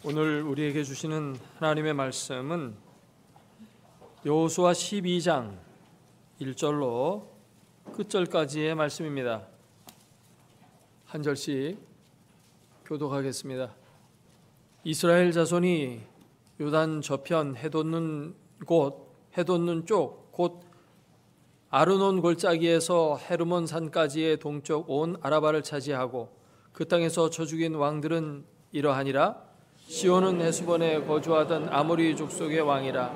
오늘 우리에게 주시는 하나님의 말씀은 여호수아 12장 1절로 끝절까지의 말씀입니다. 한 절씩 교독하겠습니다. 이스라엘 자손이 요단 저편 해돋는 쪽 곧 아르논 골짜기에서 헤르몬 산까지의 동쪽 온 아라바를 차지하고 그 땅에서 쳐 죽인 왕들은 이러하니라. 시온은 헤스본에 거주하던 아모리 족속의 왕이라.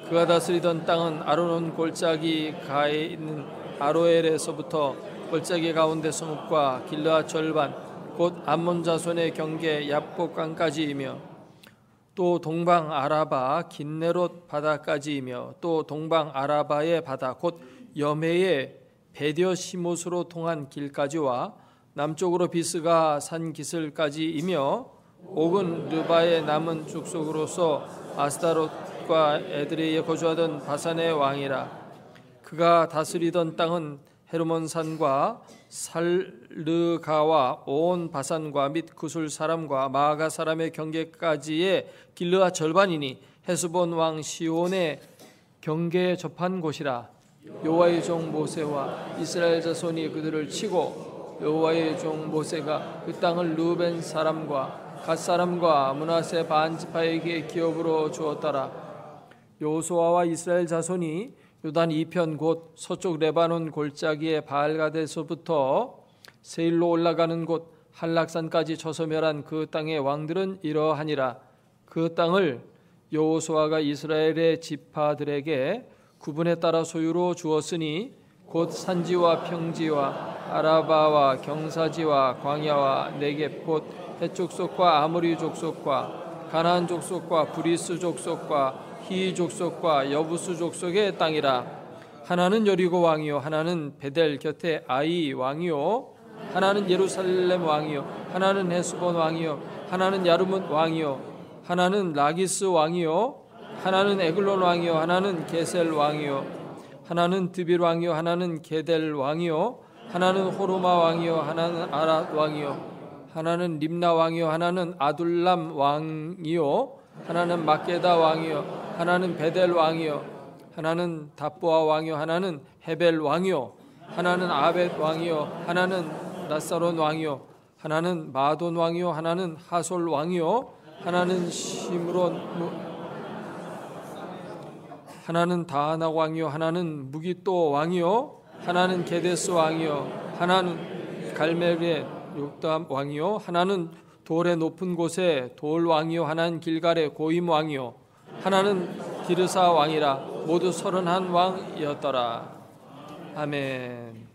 그가 다스리던 땅은 아르논 골짜기 가에 있는 아로엘에서부터 골짜기 가운데 성읍과 길르앗 절반 곧 암몬 자손의 경계 얍곡강까지이며 또 동방 아라바 긴네롯 바다까지이며 또 동방 아라바의 바다 곧 여메의 베디어 시못으로 통한 길까지와 남쪽으로 비스가 산 기슬까지이며 옥은 르바의 남은 족속으로서 아스타롯과 에드레이에 거주하던 바산의 왕이라. 그가 다스리던 땅은 헤르몬 산과 살르가와 온 바산과 및 구술 사람과 마아가 사람의 경계까지의 길르앗 절반이니 헤스본 왕 시온의 경계에 접한 곳이라. 여호와의 종 모세와 이스라엘 자손이 그들을 치고 여호와의 종 모세가 그 땅을 르벤 사람과 갓 사람과 므낫세 반 지파에게 기업으로 주었더라. 여호수아와 이스라엘 자손이 요단 이편 곧 서쪽 레바논 골짜기의 바알가데서부터 세일로 올라가는 곳 한락산까지 쳐서 멸한 그 땅의 왕들은 이러하니라. 그 땅을 여호수아가 이스라엘의 지파들에게 구분에 따라 소유로 주었으니 곧 산지와 평지와 아라바와 경사지와 광야와 네겝 곧 헷 족속과 아모리 족속과 가나안 족속과 브리스 족속과 히 족속과 여부스 족속의 땅이라. 하나는 여리고 왕이요 하나는 베델 곁에 아이 왕이요 하나는 예루살렘 왕이요 하나는 헤스본 왕이요 하나는 야르뭇 왕이요 하나는 라기스 왕이요 하나는 에글론 왕이요 하나는 게셀 왕이요 하나는 드빌 왕이요 하나는 게델 왕이요 하나는 호르마 왕이요 하나는 아랏 왕이요 하나는 림나 왕이요 하나는 아둘람 왕이요 하나는 막게다 왕이요 하나는 베델 왕이요 하나는 답보아 왕이요 하나는 헤벨 왕이요 하나는 아벳 왕이요 하나는 라사론 왕이요 하나는 마돈 왕이요 하나는 하솔 왕이요 하나는 시므론 하나는 다하나 왕이요 하나는 무기또 왕이요 하나는 게데스 왕이요 하나는 갈멜의 욕담 왕이요 하나는 돌의 높은 곳에 돌 왕이요 하나는 길갈의 고임 왕이요 하나는 디르사 왕이라. 모두 31왕이었더라. 아멘.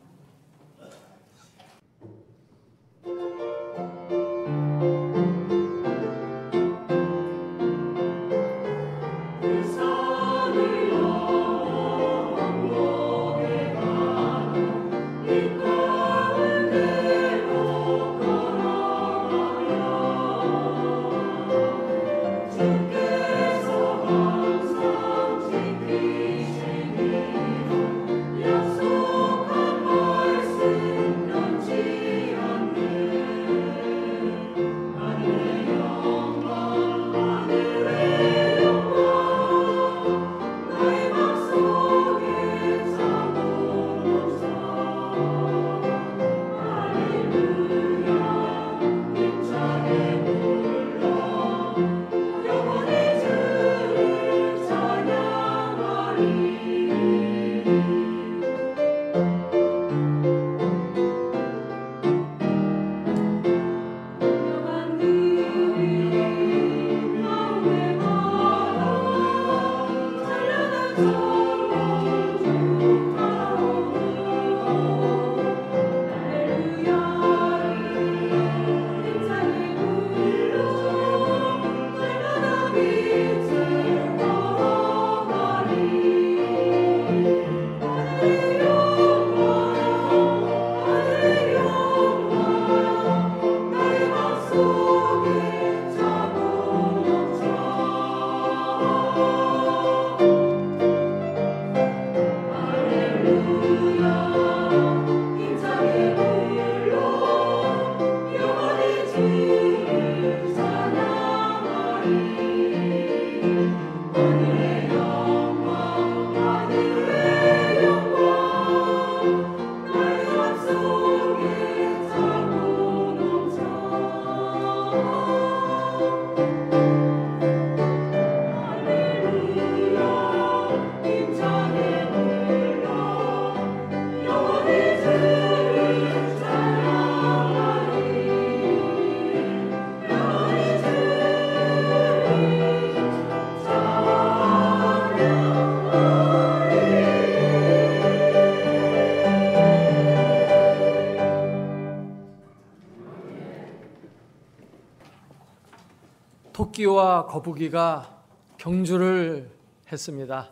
토끼와 거북이가 경주를 했습니다.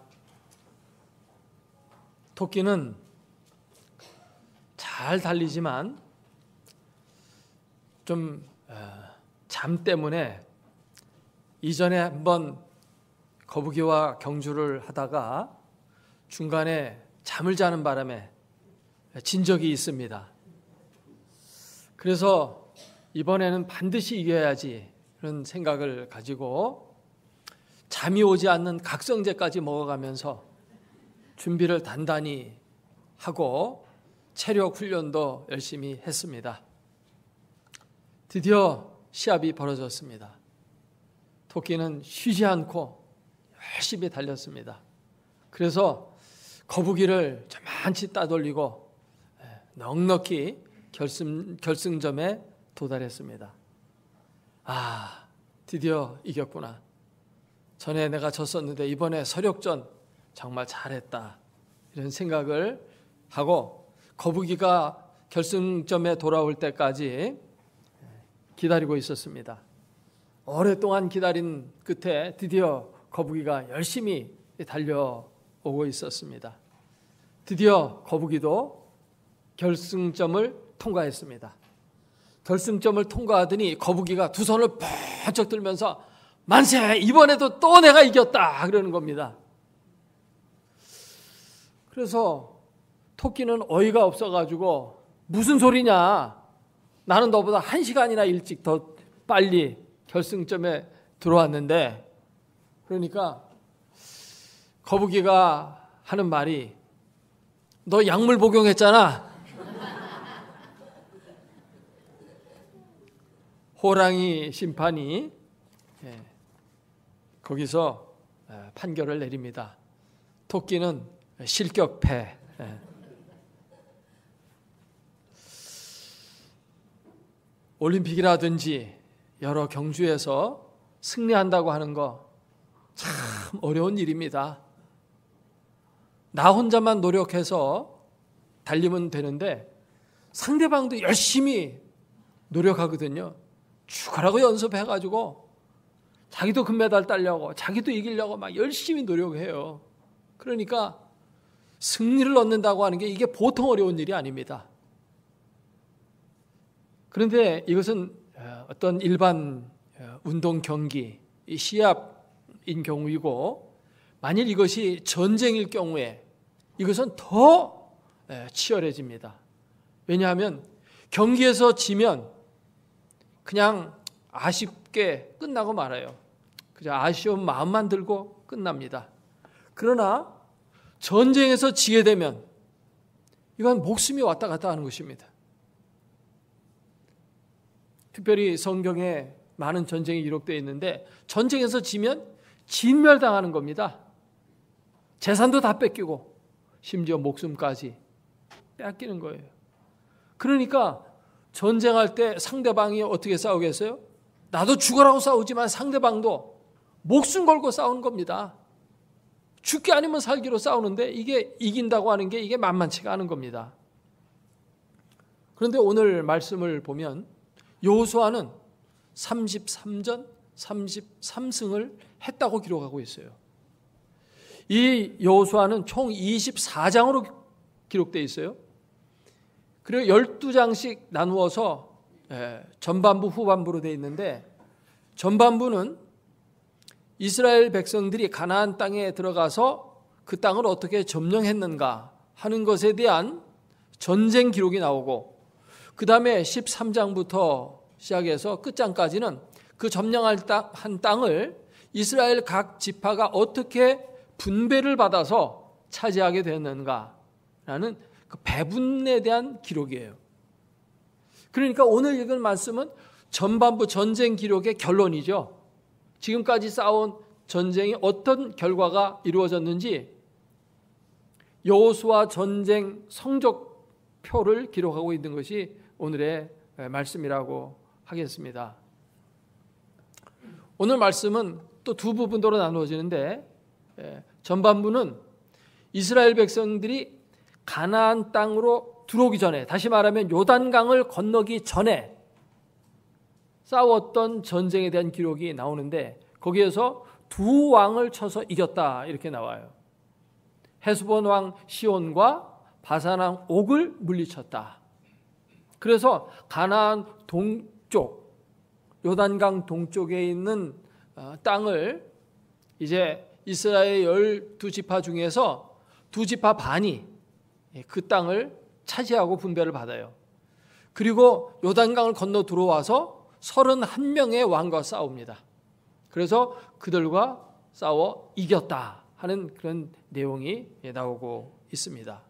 토끼는 잘 달리지만 좀 잠 때문에 이전에 한번 거북이와 경주를 하다가 중간에 잠을 자는 바람에 진 적이 있습니다. 그래서 이번에는 반드시 이겨야지 그런 생각을 가지고 잠이 오지 않는 각성제까지 먹어가면서 준비를 단단히 하고 체력 훈련도 열심히 했습니다. 드디어 시합이 벌어졌습니다. 토끼는 쉬지 않고 열심히 달렸습니다. 그래서 거북이를 저만치 따돌리고 넉넉히 결승점에 도달했습니다. 아, 드디어 이겼구나. 전에 내가 졌었는데 이번에 서력전 정말 잘했다. 이런 생각을 하고 거북이가 결승점에 돌아올 때까지 기다리고 있었습니다. 오랫동안 기다린 끝에 드디어 거북이가 열심히 달려오고 있었습니다. 드디어 거북이도 결승점을 통과했습니다. 결승점을 통과하더니 거북이가 두 손을 번쩍 들면서 만세! 이번에도 또 내가 이겼다! 그러는 겁니다. 그래서 토끼는 어이가 없어가지고 무슨 소리냐? 나는 너보다 1시간이나 일찍 더 빨리 결승점에 들어왔는데, 그러니까 거북이가 하는 말이 너 약물 복용했잖아. 호랑이 심판이 거기서 판결을 내립니다. 토끼는 실격패. 올림픽이라든지 여러 경주에서 승리한다고 하는 거 참 어려운 일입니다. 나 혼자만 노력해서 달리면 되는데 상대방도 열심히 노력하거든요. 죽으라고 연습해가지고 자기도 금메달 따려고 자기도 이기려고 막 열심히 노력해요. 그러니까 승리를 얻는다고 하는 게 이게 보통 어려운 일이 아닙니다. 그런데 이것은 어떤 일반 운동 경기, 시합인 경우이고 만일 이것이 전쟁일 경우에 이것은 더 치열해집니다. 왜냐하면 경기에서 지면 그냥 아쉽게 끝나고 말아요. 그저 아쉬운 마음만 들고 끝납니다. 그러나 전쟁에서 지게 되면 이건 목숨이 왔다 갔다 하는 것입니다. 특별히 성경에 많은 전쟁이 기록되어 있는데 전쟁에서 지면 진멸당하는 겁니다. 재산도 다 뺏기고 심지어 목숨까지 뺏기는 거예요. 그러니까 전쟁할 때 상대방이 어떻게 싸우겠어요? 나도 죽으라고 싸우지만 상대방도 목숨 걸고 싸우는 겁니다. 죽기 아니면 살기로 싸우는데 이게 이긴다고 하는 게 이게 만만치가 않은 겁니다. 그런데 오늘 말씀을 보면 여호수아는 33전 33승을 했다고 기록하고 있어요. 이 여호수아는 총 24장으로 기록되어 있어요. 그리고 12장씩 나누어서 전반부 후반부로 되어 있는데 전반부는 이스라엘 백성들이 가나안 땅에 들어가서 그 땅을 어떻게 점령했는가 하는 것에 대한 전쟁 기록이 나오고 그 다음에 13장부터 시작해서 끝장까지는 그 점령한 땅을 이스라엘 각 지파가 어떻게 분배를 받아서 차지하게 되었는가라는 그 배분에 대한 기록이에요. 그러니까 오늘 읽은 말씀은 전반부 전쟁 기록의 결론이죠. 지금까지 싸운 전쟁이 어떤 결과가 이루어졌는지 여호수아 전쟁 성적표를 기록하고 있는 것이 오늘의 말씀이라고 하겠습니다. 오늘 말씀은 또 두 부분으로 나누어지는데 전반부는 이스라엘 백성들이 가나안 땅으로 들어오기 전에, 다시 말하면 요단강을 건너기 전에 싸웠던 전쟁에 대한 기록이 나오는데 거기에서 두 왕을 쳐서 이겼다 이렇게 나와요. 헤스본 왕 시온과 바산 왕 옥을 물리쳤다. 그래서 가나안 동쪽, 요단강 동쪽에 있는 땅을 이제 이스라엘 12지파 중에서 2지파 반이 그 땅을 차지하고 분배를 받아요. 그리고 요단강을 건너 들어와서 31명의 왕과 싸웁니다. 그래서 그들과 싸워 이겼다 하는 그런 내용이 나오고 있습니다.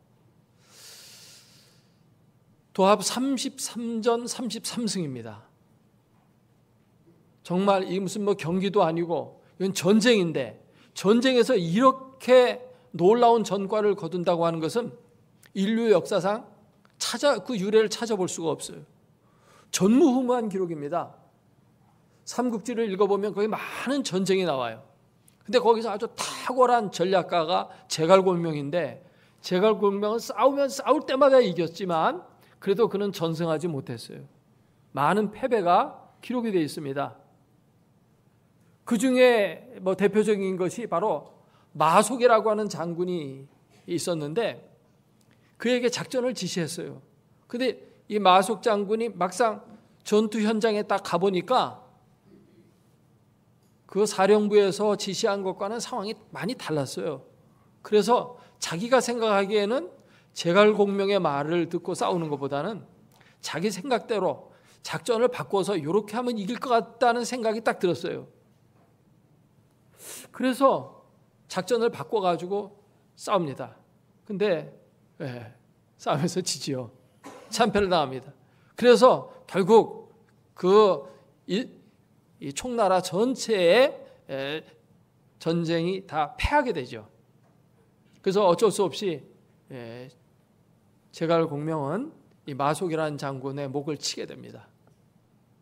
도합 33전 33승입니다. 정말 이 무슨 경기도 아니고 이건 전쟁인데 전쟁에서 이렇게 놀라운 전과를 거둔다고 하는 것은 인류 역사상 그 유래를 찾아볼 수가 없어요. 전무후무한 기록입니다. 삼국지를 읽어보면 거기 많은 전쟁이 나와요. 근데 거기서 아주 탁월한 전략가가 제갈공명인데 제갈공명은 싸우면 싸울 때마다 이겼지만 그래도 그는 전승하지 못했어요. 많은 패배가 기록이 되어 있습니다. 그 중에 대표적인 것이 바로 마속이라고 하는 장군이 있었는데 그에게 작전을 지시했어요. 근데 이 마속 장군이 막상 전투 현장에 딱 가보니까 그 사령부에서 지시한 것과는 상황이 많이 달랐어요. 그래서 자기가 생각하기에는 제갈공명의 말을 듣고 싸우는 것보다는 자기 생각대로 작전을 바꿔서 이렇게 하면 이길 것 같다는 생각이 딱 들었어요. 그래서 작전을 바꿔가지고 싸웁니다. 근데 싸우면서 지지요. 참패를 당합니다. 그래서 결국 이 총나라 전체의 전쟁이 다 패하게 되죠. 그래서 어쩔 수 없이 제갈공명은 이 마속이라는 장군의 목을 치게 됩니다.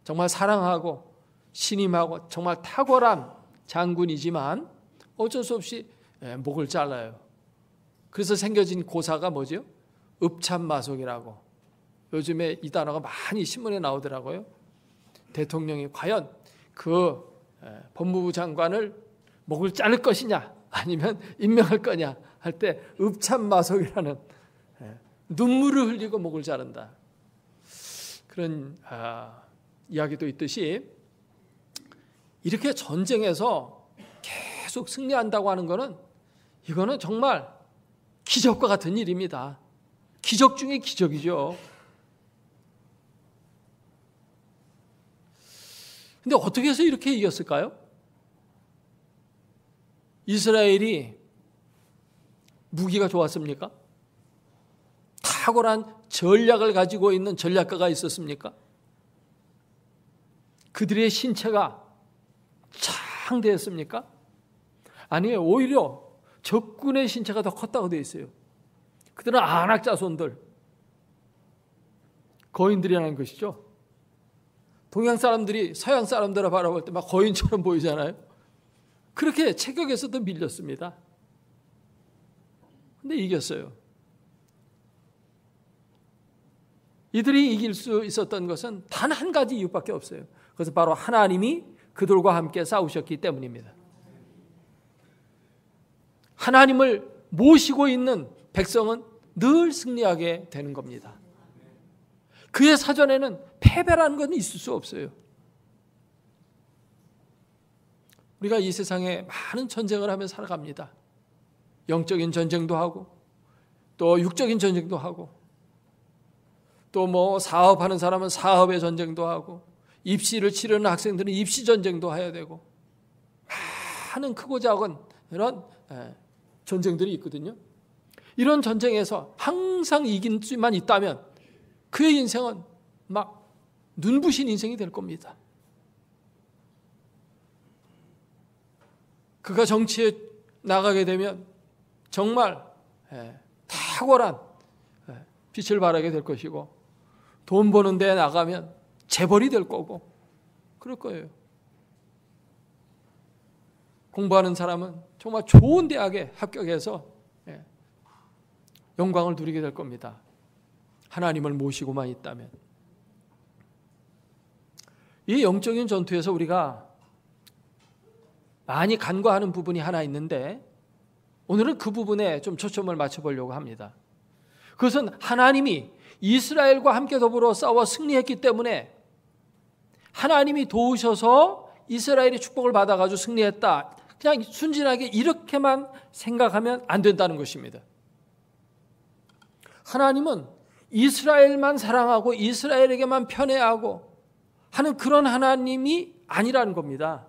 정말 사랑하고 신임하고 정말 탁월한 장군이지만 어쩔 수 없이 목을 잘라요. 그래서 생겨진 고사가 뭐죠? 읍참마속이라고. 요즘에 이 단어가 많이 신문에 나오더라고요. 대통령이 과연 그 법무부 장관을 목을 자를 것이냐 아니면 임명할 거냐 할 때 읍참마속이라는 눈물을 흘리고 목을 자른다. 그런 이야기도 있듯이 이렇게 전쟁에서 계속 승리한다고 하는 것은 이거는 정말 기적과 같은 일입니다. 기적 중에 기적이죠. 근데 어떻게 해서 이렇게 이겼을까요? 이스라엘이 무기가 좋았습니까? 탁월한 전략을 가지고 있는 전략가가 있었습니까? 그들의 신체가 창대했습니까? 아니에요. 오히려 적군의 신체가 더 컸다고 되어 있어요. 그들은 안악자손들, 거인들이라는 것이죠. 동양 사람들이 서양 사람들을 바라볼 때 막 거인처럼 보이잖아요. 그렇게 체격에서도 밀렸습니다. 근데 이겼어요. 이들이 이길 수 있었던 것은 단 한 가지 이유밖에 없어요. 그것은 바로 하나님이 그들과 함께 싸우셨기 때문입니다. 하나님을 모시고 있는 백성은 늘 승리하게 되는 겁니다. 그의 사전에는 패배라는 건 있을 수 없어요. 우리가 이 세상에 많은 전쟁을 하며 살아갑니다. 영적인 전쟁도 하고 또 육적인 전쟁도 하고 또 사업하는 사람은 사업의 전쟁도 하고 입시를 치르는 학생들은 입시 전쟁도 해야 되고 많은 크고 작은 이런 전쟁들이 있거든요. 이런 전쟁에서 항상 이긴 수만 있다면 그의 인생은 막 눈부신 인생이 될 겁니다. 그가 정치에 나가게 되면 정말 탁월한 빛을 발하게 될 것이고 돈 버는 데 나가면 재벌이 될 거고 그럴 거예요. 공부하는 사람은 정말 좋은 대학에 합격해서 영광을 누리게 될 겁니다. 하나님을 모시고만 있다면. 이 영적인 전투에서 우리가 많이 간과하는 부분이 하나 있는데 오늘은 그 부분에 좀 초점을 맞춰보려고 합니다. 그것은 하나님이 이스라엘과 함께 더불어 싸워 승리했기 때문에 하나님이 도우셔서 이스라엘이 축복을 받아가지고 승리했다. 그냥 순진하게 이렇게만 생각하면 안 된다는 것입니다. 하나님은 이스라엘만 사랑하고 이스라엘에게만 편애하고 하는 그런 하나님이 아니라는 겁니다.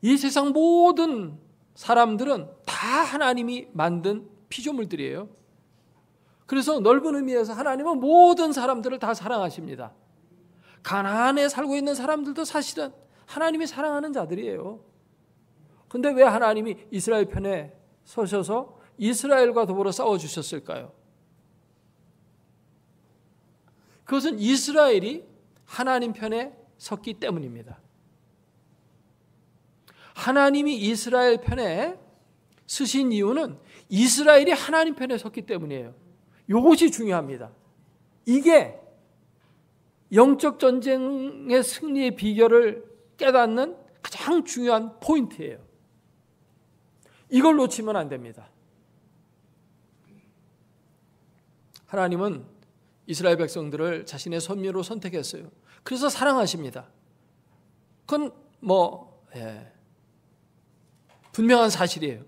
이 세상 모든 사람들은 다 하나님이 만든 피조물들이에요. 그래서 넓은 의미에서 하나님은 모든 사람들을 다 사랑하십니다. 가나안에 살고 있는 사람들도 사실은 하나님이 사랑하는 자들이에요. 그런데 왜 하나님이 이스라엘 편에 서셔서 이스라엘과 더불어 싸워주셨을까요? 그것은 이스라엘이 하나님 편에 섰기 때문입니다. 하나님이 이스라엘 편에 서신 이유는 이스라엘이 하나님 편에 섰기 때문이에요. 이것이 중요합니다. 이게 영적 전쟁의 승리의 비결을 깨닫는 가장 중요한 포인트예요. 이걸 놓치면 안 됩니다. 하나님은 이스라엘 백성들을 자신의 선미로 선택했어요. 그래서 사랑하십니다. 그건 분명한 사실이에요.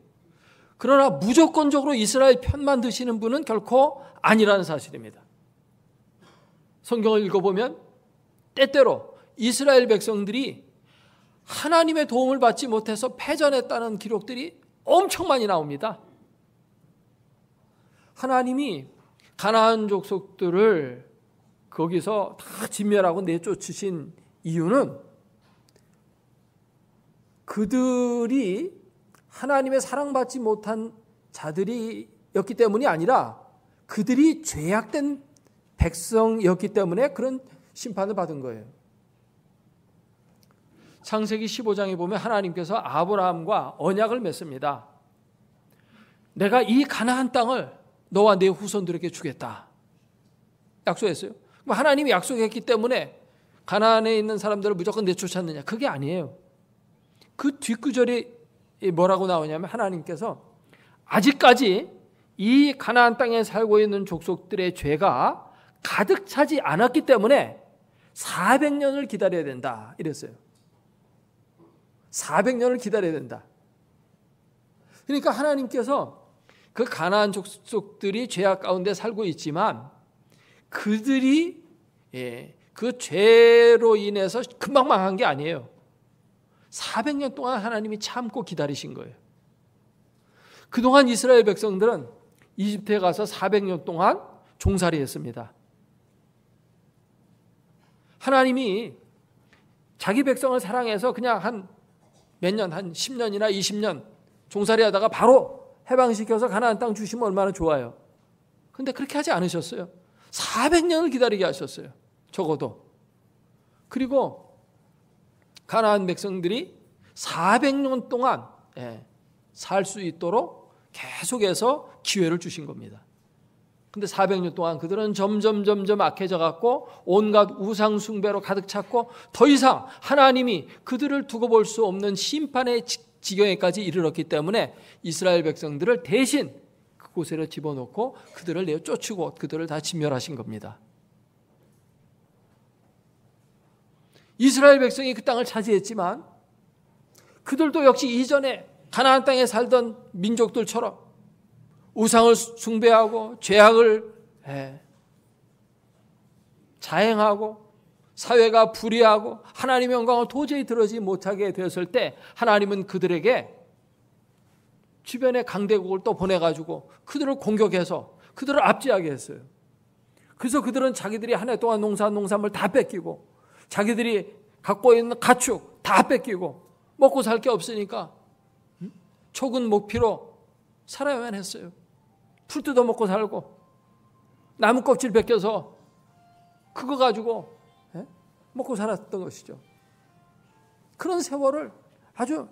그러나 무조건적으로 이스라엘 편만 드시는 분은 결코 아니라는 사실입니다. 성경을 읽어보면 때때로 이스라엘 백성들이 하나님의 도움을 받지 못해서 패전했다는 기록들이 엄청 많이 나옵니다. 하나님이 가나안 족속들을 거기서 다 진멸하고 내쫓으신 이유는 그들이 하나님의 사랑받지 못한 자들이었기 때문이 아니라 그들이 죄악된 백성이었기 때문에 그런 심판을 받은 거예요. 창세기 15장에 보면 하나님께서 아브라함과 언약을 맺습니다. 내가 이 가나안 땅을 너와 네 후손들에게 주겠다. 약속했어요. 하나님이 약속했기 때문에 가나안에 있는 사람들을 무조건 내쫓았느냐? 그게 아니에요. 그 뒷구절이 뭐라고 나오냐면 하나님께서 아직까지 이 가나안 땅에 살고 있는 족속들의 죄가 가득 차지 않았기 때문에 400년을 기다려야 된다 이랬어요. 400년을 기다려야 된다. 그러니까 하나님께서 그 가나안 족속들이 죄악 가운데 살고 있지만 그들이 그 죄로 인해서 금방 망한 게 아니에요. 400년 동안 하나님이 참고 기다리신 거예요. 그동안 이스라엘 백성들은 이집트에 가서 400년 동안 종살이 했습니다. 하나님이 자기 백성을 사랑해서 그냥 한 몇 년, 한 10년이나 20년 종살이 하다가 바로 해방시켜서 가나안 땅 주시면 얼마나 좋아요. 그런데 그렇게 하지 않으셨어요. 400년을 기다리게 하셨어요. 적어도. 그리고 가나안 백성들이 400년 동안 살 수 있도록 계속해서 기회를 주신 겁니다. 근데 400년 동안 그들은 점점 악해져 갔고 온갖 우상 숭배로 가득 찼고 더 이상 하나님이 그들을 두고 볼 수 없는 심판의 지경에까지 이르렀기 때문에 이스라엘 백성들을 대신 그곳에 집어넣고 그들을 내어 쫓고 그들을 다 진멸하신 겁니다. 이스라엘 백성이 그 땅을 차지했지만 그들도 역시 이전에 가나안 땅에 살던 민족들처럼 우상을 숭배하고 죄악을 자행하고 사회가 불의하고 하나님의 영광을 도저히 드러지 못하게 되었을 때 하나님은 그들에게 주변에 강대국을 또 보내가지고 그들을 공격해서 그들을 압제하게 했어요. 그래서 그들은 자기들이 한 해 동안 농사한 농산물 다 뺏기고 자기들이 갖고 있는 가축 다 뺏기고 먹고 살 게 없으니까 초근 목피로 살아야만 했어요. 풀 뜯어 먹고 살고 나무 껍질 벗겨서 그거 가지고 먹고 살았던 것이죠. 그런 세월을 아주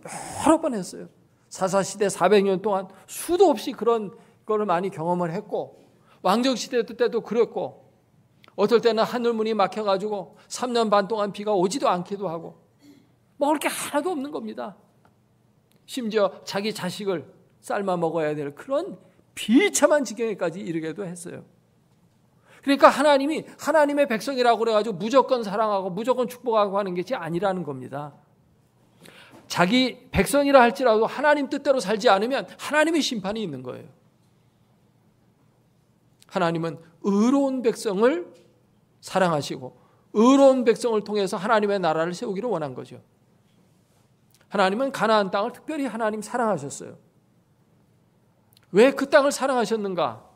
여러 번 했어요. 사사시대 400년 동안 수도 없이 그런 거를 많이 경험을 했고 왕정시대 때도 그랬고 어떨 때는 하늘문이 막혀가지고 3년 반 동안 비가 오지도 않기도 하고 먹을 게 하나도 없는 겁니다. 심지어 자기 자식을 삶아 먹어야 될 그런 비참한 지경에까지 이르게도 했어요. 그러니까 하나님이 하나님의 백성이라고 그래가지고 무조건 사랑하고 무조건 축복하고 하는 것이 아니라는 겁니다. 자기 백성이라 할지라도 하나님 뜻대로 살지 않으면 하나님의 심판이 있는 거예요. 하나님은 의로운 백성을 사랑하시고 의로운 백성을 통해서 하나님의 나라를 세우기를 원한 거죠. 하나님은 가나안 땅을 특별히 하나님 사랑하셨어요. 왜 그 땅을 사랑하셨는가?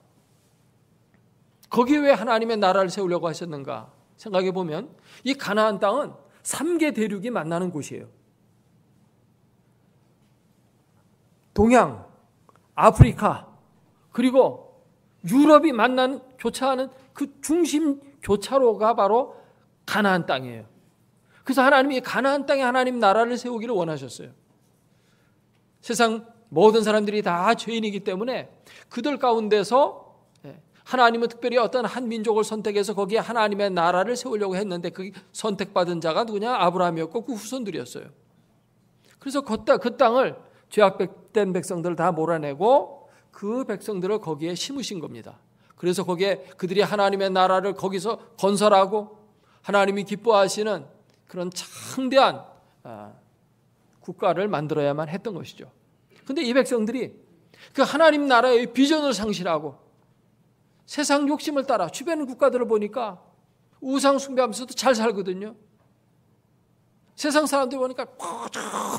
거기에 왜 하나님의 나라를 세우려고 하셨는가? 생각해 보면 이 가나안 땅은 3개 대륙이 만나는 곳이에요. 동양, 아프리카, 그리고 유럽이 만나는 교차하는 그 중심 교차로가 바로 가나안 땅이에요. 그래서 하나님이 가나안 땅에 하나님 나라를 세우기를 원하셨어요. 세상 모든 사람들이 다 죄인이기 때문에 그들 가운데서 하나님은 특별히 어떤 한 민족을 선택해서 거기에 하나님의 나라를 세우려고 했는데 그 선택받은 자가 누구냐? 아브라함이었고 그 후손들이었어요. 그래서 그 땅을 죄악된 백성들을 다 몰아내고 그 백성들을 거기에 심으신 겁니다. 그래서 거기에 그들이 하나님의 나라를 거기서 건설하고 하나님이 기뻐하시는 그런 창대한 국가를 만들어야만 했던 것이죠. 그런데 이 백성들이 그 하나님 나라의 비전을 상실하고 세상 욕심을 따라 주변 국가들을 보니까 우상 숭배하면서도 잘 살거든요. 세상 사람들 보니까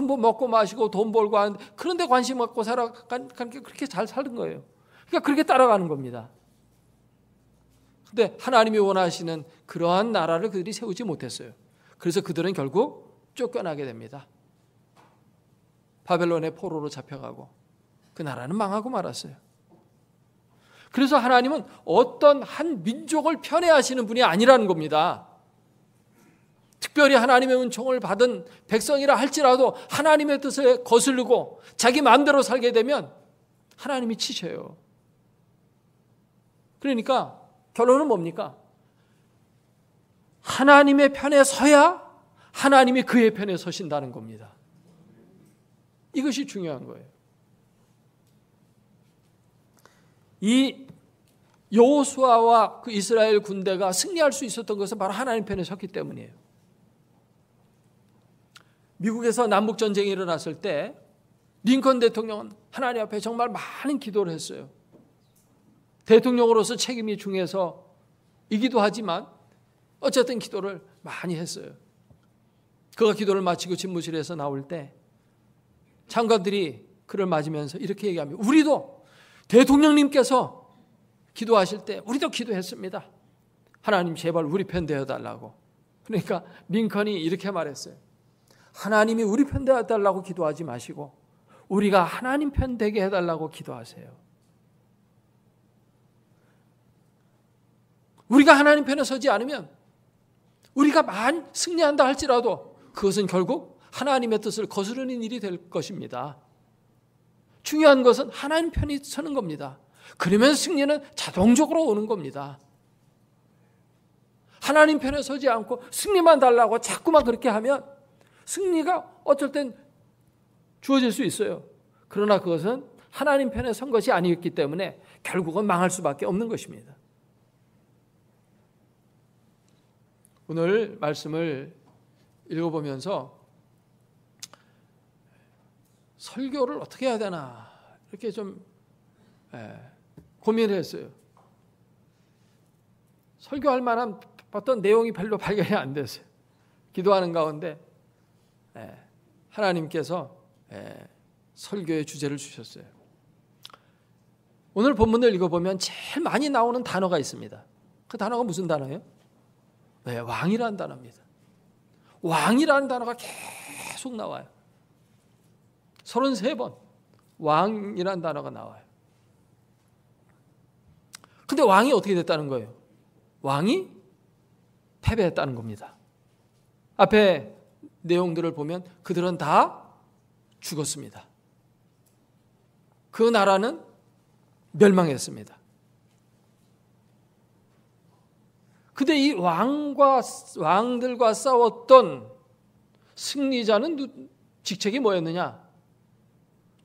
뭐 먹고 마시고 돈 벌고 하는데 그런데 관심 갖고 살아가니까 그렇게 잘 사는 거예요. 그러니까 그렇게 따라가는 겁니다. 그런데 하나님이 원하시는 그러한 나라를 그들이 세우지 못했어요. 그래서 그들은 결국 쫓겨나게 됩니다. 바벨론의 포로로 잡혀가고 그 나라는 망하고 말았어요. 그래서 하나님은 어떤 한 민족을 편애하시는 분이 아니라는 겁니다. 특별히 하나님의 은총을 받은 백성이라 할지라도 하나님의 뜻에 거슬리고 자기 마음대로 살게 되면 하나님이 치셔요. 그러니까 결론은 뭡니까? 하나님의 편에 서야 하나님이 그의 편에 서신다는 겁니다. 이것이 중요한 거예요. 이 여호수아와 그 이스라엘 군대가 승리할 수 있었던 것은 바로 하나님 편에 섰기 때문이에요. 미국에서 남북전쟁이 일어났을 때 링컨 대통령은 하나님 앞에 정말 많은 기도를 했어요. 대통령으로서 책임이 중해서이기도 하지만 어쨌든 기도를 많이 했어요. 그가 기도를 마치고 집무실에서 나올 때 장관들이 그를 맞으면서 이렇게 얘기합니다. 우리도 대통령님께서 기도하실 때 우리도 기도했습니다. 하나님 제발 우리 편 되어달라고. 그러니까 링컨이 이렇게 말했어요. 하나님이 우리 편 되어달라고 기도하지 마시고 우리가 하나님 편 되게 해달라고 기도하세요. 우리가 하나님 편에 서지 않으면 우리가 만 승리한다 할지라도 그것은 결국 하나님의 뜻을 거스르는 일이 될 것입니다. 중요한 것은 하나님 편이 서는 겁니다. 그러면 승리는 자동적으로 오는 겁니다. 하나님 편에 서지 않고 승리만 달라고 자꾸만 그렇게 하면 승리가 어쩔 땐 주어질 수 있어요. 그러나 그것은 하나님 편에 선 것이 아니었기 때문에 결국은 망할 수밖에 없는 것입니다. 오늘 말씀을 읽어보면서 설교를 어떻게 해야 되나 이렇게 좀 고민을 했어요. 설교할 만한 어떤 내용이 별로 발견이 안 됐어요. 기도하는 가운데 하나님께서 설교의 주제를 주셨어요. 오늘 본문을 읽어보면 제일 많이 나오는 단어가 있습니다. 그 단어가 무슨 단어예요? 왕이라는 단어입니다. 왕이라는 단어가 계속 나와요. 33번 왕이라는 단어가 나와요. 근데 왕이 어떻게 됐다는 거예요? 왕이 패배했다는 겁니다. 앞에 내용들을 보면 그들은 다 죽었습니다. 그 나라는 멸망했습니다. 근데 이 왕들과 싸웠던 승리자는 직책이 뭐였느냐?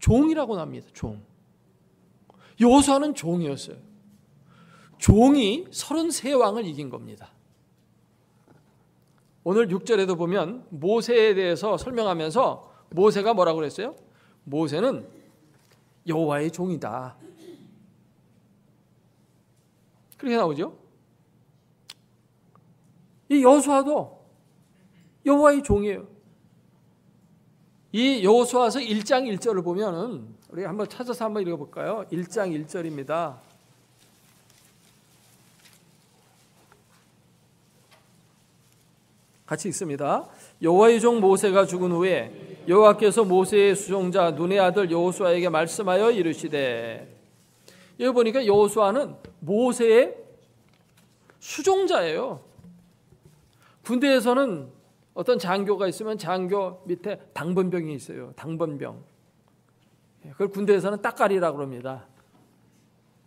종이라고 납니다. 종. 여호수아는 종이었어요. 종이 33왕을 이긴 겁니다. 오늘 6절에도 보면 모세에 대해서 설명하면서 모세가 뭐라고 그랬어요? 모세는 여호와의 종이다. 그렇게 나오죠. 이 여호수아도 여호와의 종이에요. 이 여호수아서 1장 1절을 보면은 우리 한번 찾아서 한번 읽어볼까요? 1장 1절입니다. 같이 읽습니다. 여호와의 종 모세가 죽은 후에 여호와께서 모세의 수종자 눈의 아들 여호수아에게 말씀하여 이르시되, 여기 보니까 여호수아는 모세의 수종자예요. 군대에서는 어떤 장교가 있으면 장교 밑에 당번병이 있어요. 당번병. 그걸 군대에서는 따까리라고 그럽니다.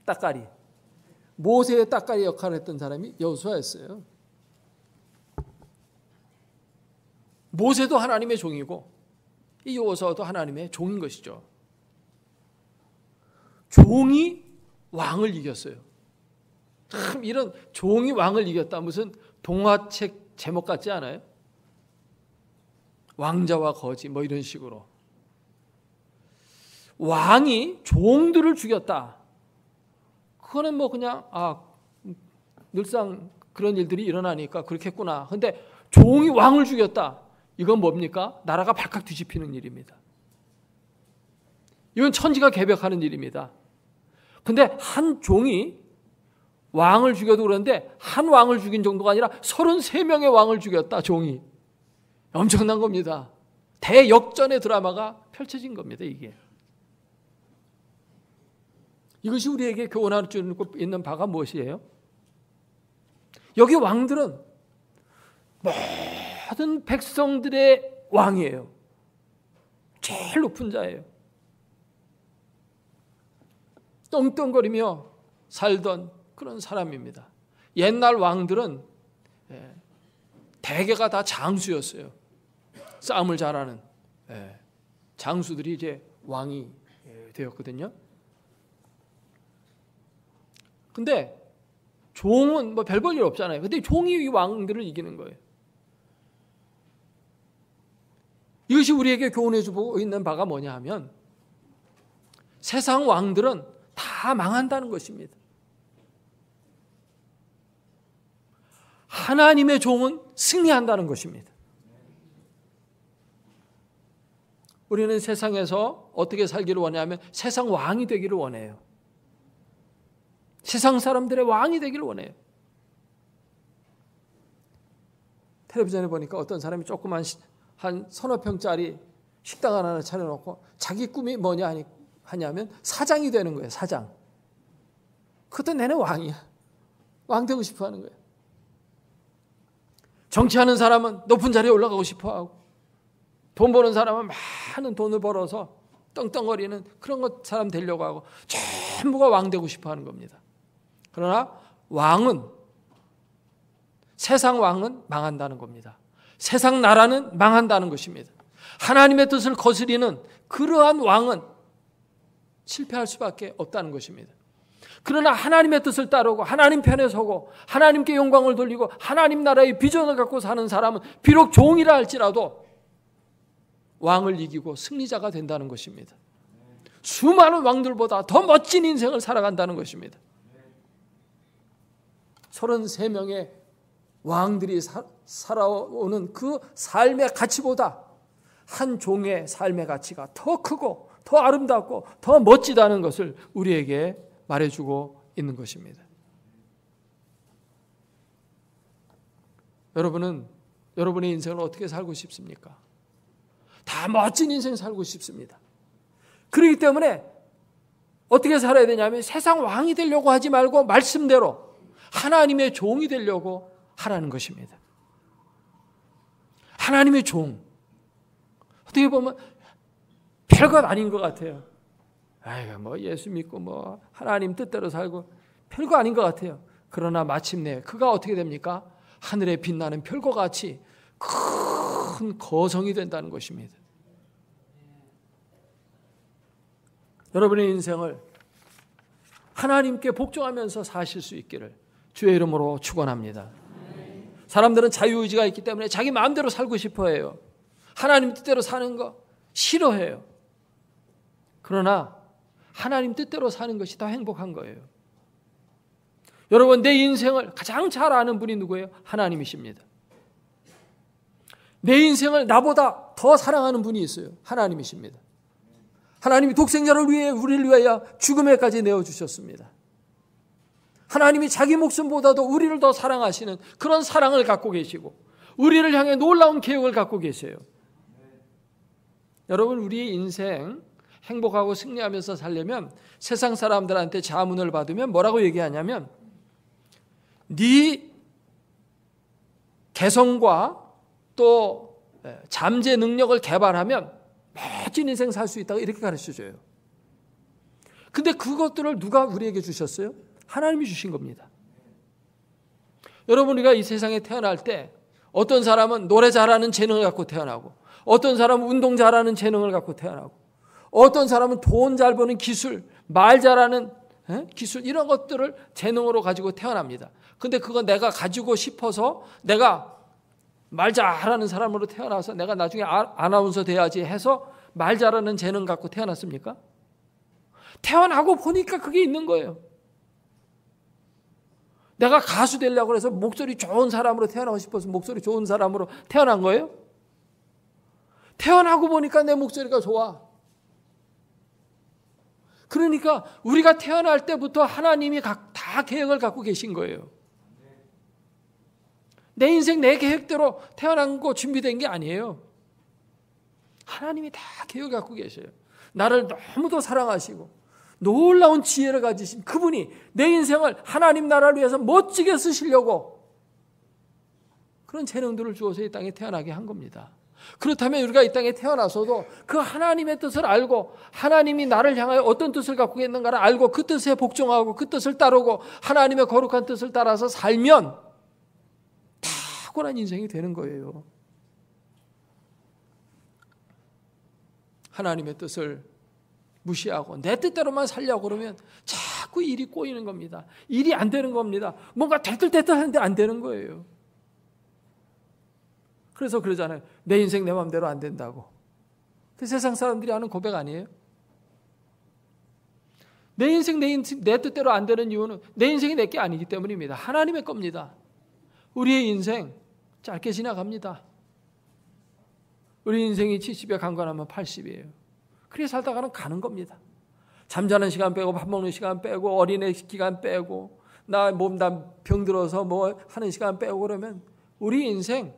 따까리. 모세의 따까리 역할을 했던 사람이 여호수아였어요. 모세도 하나님의 종이고 이 여호수아도 하나님의 종인 것이죠. 종이 왕을 이겼어요. 참 이런 종이 왕을 이겼다, 무슨 동화책 제목 같지 않아요? 왕자와 거지 뭐 이런 식으로. 왕이 종들을 죽였다. 그거는 뭐 그냥 늘상 그런 일들이 일어나니까 그렇겠구나. 근데 종이 왕을 죽였다. 이건 뭡니까? 나라가 발칵 뒤집히는 일입니다. 이건 천지가 개벽하는 일입니다. 근데 한 종이 왕을 죽여도 그런데 한 왕을 죽인 정도가 아니라 33명의 왕을 죽였다. 종이. 엄청난 겁니다. 대역전의 드라마가 펼쳐진 겁니다. 이것이 우리에게 교훈할 수 있는 바가 무엇이에요? 여기 왕들은 모든 백성들의 왕이에요. 제일 높은 자예요. 떵떵거리며 살던 그런 사람입니다. 옛날 왕들은 대개가 다 장수였어요. 싸움을 잘하는 장수들이 이제 왕이 되었거든요. 근데 종은 뭐 별 볼 일 없잖아요. 근데 종이 이 왕들을 이기는 거예요. 이것이 우리에게 교훈해 주고 있는 바가 뭐냐 하면 세상 왕들은 다 망한다는 것입니다. 하나님의 종은 승리한다는 것입니다. 우리는 세상에서 어떻게 살기를 원하면 세상 왕이 되기를 원해요. 세상 사람들의 왕이 되기를 원해요. 텔레비전에 보니까 어떤 사람이 조그만 한 서너 평짜리 식당 하나를 차려놓고 자기 꿈이 뭐냐 하냐면 사장이 되는 거예요. 사장. 그것도 내는 왕이야. 왕 되고 싶어 하는 거예요. 정치하는 사람은 높은 자리에 올라가고 싶어 하고, 돈 버는 사람은 많은 돈을 벌어서 떵떵거리는 그런 사람 되려고 하고, 전부가 왕 되고 싶어 하는 겁니다. 그러나 세상 왕은 망한다는 겁니다. 세상 나라는 망한다는 것입니다. 하나님의 뜻을 거스리는 그러한 왕은 실패할 수밖에 없다는 것입니다. 그러나 하나님의 뜻을 따르고 하나님 편에 서고 하나님께 영광을 돌리고 하나님 나라의 비전을 갖고 사는 사람은 비록 종이라 할지라도 왕을 이기고 승리자가 된다는 것입니다. 수많은 왕들보다 더 멋진 인생을 살아간다는 것입니다. 33명의 왕들이 살아오는 그 삶의 가치보다 한 종의 삶의 가치가 더 크고 더 아름답고 더 멋지다는 것을 우리에게 말해주고 있는 것입니다. 여러분은 여러분의 인생을 어떻게 살고 싶습니까? 다 멋진 인생 살고 싶습니다. 그렇기 때문에 어떻게 살아야 되냐면 세상 왕이 되려고 하지 말고 말씀대로 하나님의 종이 되려고 하라는 것입니다. 하나님의 종. 어떻게 보면 별것 아닌 것 같아요. 아이고, 뭐 예수 믿고 뭐 하나님 뜻대로 살고 별거 아닌 것 같아요. 그러나 마침내 그가 어떻게 됩니까? 하늘에 빛나는 별과 같이 큰 거성이 된다는 것입니다. 여러분의 인생을 하나님께 복종하면서 사실 수 있기를 주의 이름으로 축원합니다. 사람들은 자유의지가 있기 때문에 자기 마음대로 살고 싶어 해요. 하나님 뜻대로 사는 거 싫어해요. 그러나 하나님 뜻대로 사는 것이 더 행복한 거예요. 여러분, 내 인생을 가장 잘 아는 분이 누구예요? 하나님이십니다. 내 인생을 나보다 더 사랑하는 분이 있어요. 하나님이십니다. 하나님이 독생자를 위해 우리를 위하여 죽음에까지 내어주셨습니다. 하나님이 자기 목숨보다도 우리를 더 사랑하시는 그런 사랑을 갖고 계시고 우리를 향해 놀라운 계획을 갖고 계세요. 여러분, 우리의 인생 행복하고 승리하면서 살려면 세상 사람들한테 자문을 받으면 뭐라고 얘기하냐면 네 개성과 또 잠재 능력을 개발하면 멋진 인생 살 수 있다고 이렇게 가르쳐줘요. 근데 그것들을 누가 우리에게 주셨어요? 하나님이 주신 겁니다. 여러분, 우리가 이 세상에 태어날 때 어떤 사람은 노래 잘하는 재능을 갖고 태어나고 어떤 사람은 운동 잘하는 재능을 갖고 태어나고 어떤 사람은 돈 잘 버는 기술, 말 잘하는 기술 이런 것들을 재능으로 가지고 태어납니다. 근데 그건 내가 가지고 싶어서 내가 말 잘하는 사람으로 태어나서 내가 나중에 아나운서 돼야지 해서 말 잘하는 재능 갖고 태어났습니까? 태어나고 보니까 그게 있는 거예요. 내가 가수 되려고 해서 목소리 좋은 사람으로 태어나고 싶어서 목소리 좋은 사람으로 태어난 거예요? 태어나고 보니까 내 목소리가 좋아. 그러니까 우리가 태어날 때부터 하나님이 다 계획을 갖고 계신 거예요. 내 인생 내 계획대로 태어난 거 준비된 게 아니에요. 하나님이 다 계획을 갖고 계셔요. 나를 너무도 사랑하시고 놀라운 지혜를 가지신 그분이 내 인생을 하나님 나라를 위해서 멋지게 쓰시려고 그런 재능들을 주어서 이 땅에 태어나게 한 겁니다. 그렇다면 우리가 이 땅에 태어나서도 그 하나님의 뜻을 알고 하나님이 나를 향하여 어떤 뜻을 갖고 있는가를 알고 그 뜻에 복종하고 그 뜻을 따르고 하나님의 거룩한 뜻을 따라서 살면 탁월한 인생이 되는 거예요. 하나님의 뜻을 무시하고 내 뜻대로만 살려고 그러면 자꾸 일이 꼬이는 겁니다. 일이 안 되는 겁니다. 뭔가 될듯 하는데 안 되는 거예요. 그래서 그러잖아요. 내 인생 내 마음대로 안 된다고. 그 세상 사람들이 하는 고백 아니에요? 내 인생 내 뜻대로 안 되는 이유는 내 인생이 내 게 아니기 때문입니다. 하나님의 겁니다. 우리의 인생 짧게 지나갑니다. 우리 인생이 70에 강건하면 80이에요. 그렇게 살다가는 가는 겁니다. 잠자는 시간 빼고 밥 먹는 시간 빼고 어린애 기간 빼고 나 병들어서 뭐 하는 시간 빼고 그러면 우리 인생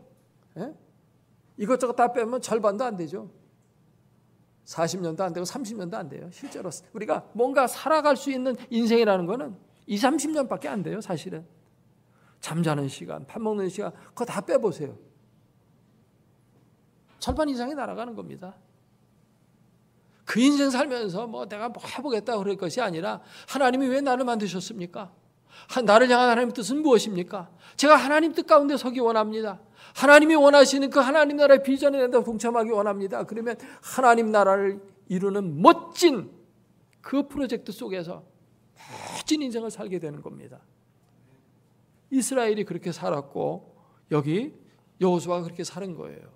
이것저것 다 빼면 절반도 안 되죠. 40년도 안 되고 30년도 안 돼요. 실제로 우리가 뭔가 살아갈 수 있는 인생이라는 거는 20, 30년밖에 안 돼요. 사실은 잠자는 시간, 밥 먹는 시간 그거 다 빼보세요. 절반 이상이 날아가는 겁니다. 그 인생 살면서 뭐 내가 뭐 해보겠다 그럴 것이 아니라 하나님이 왜 나를 만드셨습니까? 나를 향한 하나님의 뜻은 무엇입니까? 제가 하나님 뜻 가운데 서기 원합니다. 하나님이 원하시는 그 하나님 나라의 비전에 동참하기 원합니다. 그러면 하나님 나라를 이루는 멋진 그 프로젝트 속에서 멋진 인생을 살게 되는 겁니다. 이스라엘이 그렇게 살았고 여기 여호수아가 그렇게 사는 거예요.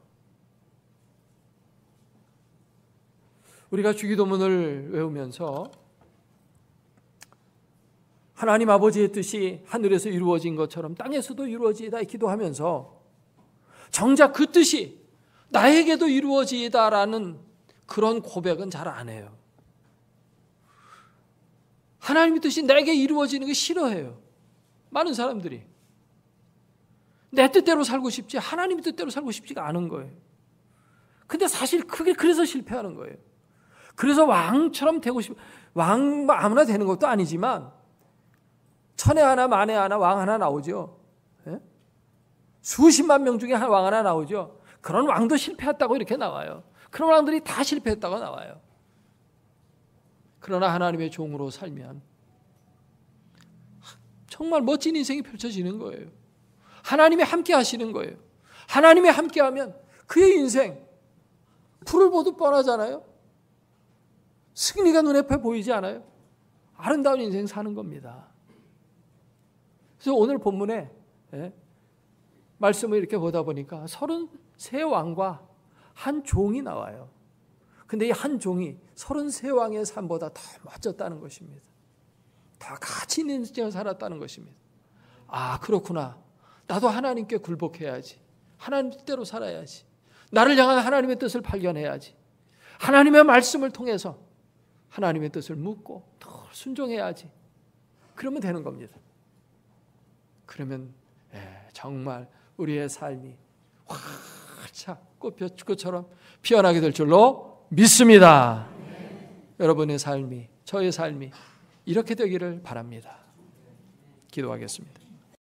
우리가 주기도문을 외우면서 하나님 아버지의 뜻이 하늘에서 이루어진 것처럼 땅에서도 이루어지이다 기도하면서 정작 그 뜻이 나에게도 이루어지이다라는 그런 고백은 잘 안 해요. 하나님의 뜻이 내게 이루어지는 게 싫어해요. 많은 사람들이. 내 뜻대로 살고 싶지 하나님의 뜻대로 살고 싶지가 않은 거예요. 근데 사실 그게 그래서 실패하는 거예요. 그래서 왕처럼 되고 왕 아무나 되는 것도 아니지만 천에 하나 만에 하나 왕 하나 나오죠. 예? 수십만 명 중에 왕 하나 나오죠. 그런 왕도 실패했다고 이렇게 나와요. 그런 왕들이 다 실패했다고 나와요. 그러나 하나님의 종으로 살면 정말 멋진 인생이 펼쳐지는 거예요. 하나님이 함께 하시는 거예요. 하나님이 함께 하면 그의 인생 불을 보듯 뻔하잖아요. 승리가 눈앞에 보이지 않아요? 아름다운 인생 사는 겁니다. 그래서 오늘 본문에 말씀을 이렇게 보다 보니까 33왕과 한 종이 나와요. 근데 이 한 종이 33왕의 삶보다 더 멋졌다는 것입니다. 더 가치 있는 인생을 살았다는 것입니다. 아, 그렇구나. 나도 하나님께 굴복해야지. 하나님 뜻대로 살아야지. 나를 향한 하나님의 뜻을 발견해야지. 하나님의 말씀을 통해서 하나님의 뜻을 묻고 더 순종해야지. 그러면 되는 겁니다. 그러면 정말 우리의 삶이 활짝 꽃처럼 피어나게 될 줄로 믿습니다. 여러분의 삶이, 저의 삶이 이렇게 되기를 바랍니다. 기도하겠습니다.